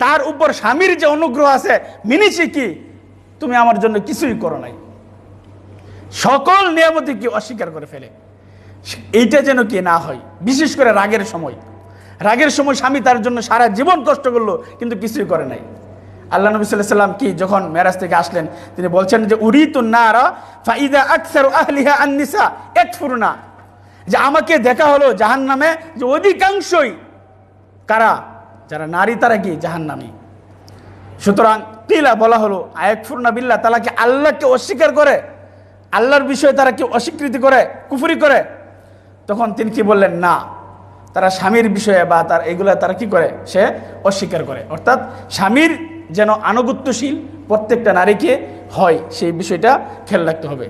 তার উপর স্বামীর যে অনুগ্রহ আছে মেনেছে কি তুমি আমার জন্য কিছুই করো নাই, সকল নিয়ামতই কি অস্বীকার করে ফেলে। এইটা যেন কি না হয়, বিশেষ করে রাগের সময়। রাগের সময় স্বামী তার জন্য সারা জীবন কষ্ট করলো কিন্তু কিছুই করে নাই। আল্লাহ নবী সাল্লাল্লাহু আলাইহি ওয়াসাল্লাম কি যখন মেরাজ থেকে আসলেন, তিনি বলছেন যে উরিতুন নারা ফাইদা আকসারু আহলিহা আন-নিসা ইয়াকফুরুনা, যে আমাকে দেখা হলো জাহান্নামে যে অধিকাংশই কারা? যারা নারী, তারা কি জাহান্নামী। সুতরাং কিলা বলা হলো আয়াকফুরনা বিল্লাহ, তারা কি আল্লাহকে অস্বীকার করে, আল্লাহর বিষয়ে তারা কি অস্বীকৃতি করে, কুফরি করে? তখন তিনি কি বললেন? না, তারা স্বামীর বিষয়ে বা তার এগুলা তারা কি করে? সে অস্বীকার করে। অর্থাৎ স্বামীর যেন আনুগত্যশীল প্রত্যেকটা নারীকে হয়, সেই বিষয়টা খেয়াল রাখতে হবে।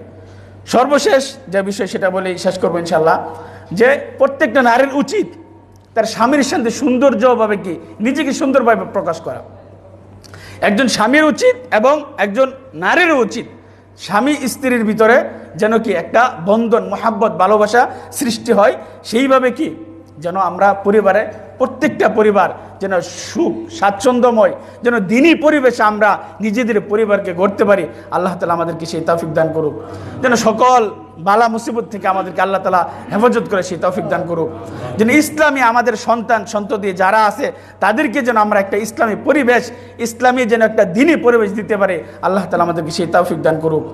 সর্বশেষ যে বিষয় সেটা বলেই শেষ করবো ইনশাল্লাহ, যে প্রত্যেকটা নারীর উচিত তার স্বামীর সাথে সৌন্দর্যভাবে কি নিজেকে সুন্দরভাবে প্রকাশ করা। একজন স্বামীর উচিত এবং একজন নারীরও উচিত স্বামী স্ত্রীর ভিতরে যেন কি একটা বন্ধন, মহাব্বত, ভালোবাসা সৃষ্টি হয়। সেইভাবে কি যেন আমরা পরিবারে, প্রত্যেকটা পরিবার যেন সুখ স্বাচ্ছন্দ্যময়, যেন দিনী পরিবেশে আমরা নিজেদের পরিবারকে গড়তে পারি। আল্লাহ তাআলা আমাদেরকে সেই তৌফিক দান করুক, যেন সকল বালা মুসিবত থেকে আমাদেরকে আল্লাহ তাআলা হেফাজত করে সেই তৌফিক দান করুক। যেন ইসলামী আমাদের সন্ততি যারা আছে তাদেরকে যেন আমরা একটা ইসলামী পরিবেশ, ইসলামী যেন একটা দিনী পরিবেশ দিতে পারে। আল্লাহ তাআলা আমাদেরকে সেই তৌফিক দান করুক।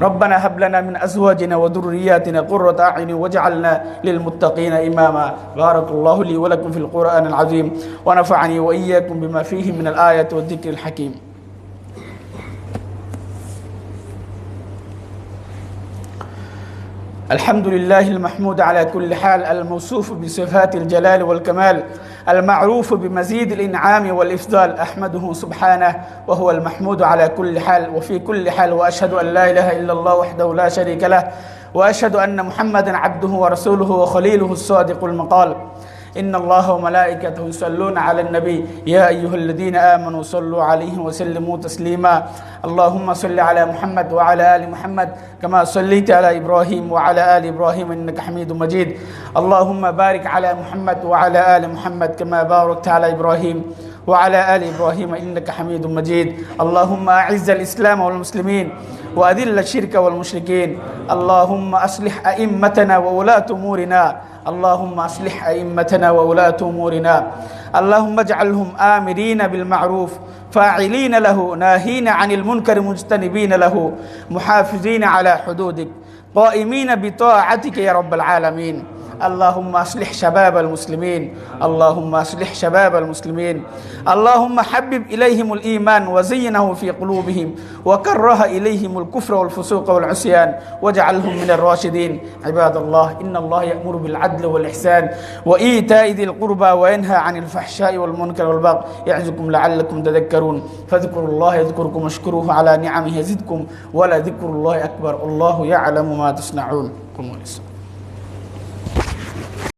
রব্বানা হাব লানা মিন আজওয়াজিনা ওয়া যুররিয়াতিনা কুররাতা আ'ইনি ওয়াজআলনা লিল মুত্তাকিনা ইমামা। বারাকাল্লাহু লি ওয়া লাকুম ফিল কুরআনিল আযীম ওয়া নাফা'নি ওয়া ইয়্যাকুম বিমা ফীহি মিনাল আয়াতি ওয়াদ যিকরিল হাকীম। الحمد لله المحمود على كل حال، الموصوف بصفات الجلال والكمال، المعروف بمزيد الإنعام والإفضال. أحمده سبحانه وهو المحمود على كل حال وفي كل حال، وأشهد أن لا إله إلا الله وحده لا شريك له، وأشهد أن محمدا عبده ورسوله وخليله الصادق المقال. إن الله وملائكته يصلون على النبي يا أيها الذين آمنوا صلوا عليه وسلموا تسليما. اللهم صل على محمد وعلى آل محمد كما صليت على إبراهيم وعلى آل إبراهيم إنك حميد مجيد. اللهم بارك على محمد وعلى آل محمد كما باركت على إبراهيم وعلى آل إبراهيم إنك حميد مجيد. اللهم أعز الإسلام والمسلمين وأذل الشرك والمشركين. اللهم أصلح أئمتنا وولاة أمورنا. اللهم أصلح أئمتنا وولاة أمورنا. اللهم اجعلهم آمرين بالمعروف فاعلين له ناهين عن المنكر مجتنبين له محافظين على حدودك قائمين بطاعتك يا رب العالمين اللهم أصلح شباب المسلمين اللهم أصلح شباب المسلمين اللهم حبب إليهم الإيمان وزينه في قلوبهم وكره إليهم الكفر والفسوق والعصيان واجعلهم من الراشدين عباد الله إن الله يأمر بالعدل والإحسان وإيتاء ذي القربى وينهى عن الفحشاء والمنكر والبغي يعظكم لعلكم تذكرون فاذكروا الله يذكركم واشكروه على نعمه يزدكم ولذكر الله أكبر الله يعلم ما تصنعون قوموا للصلاة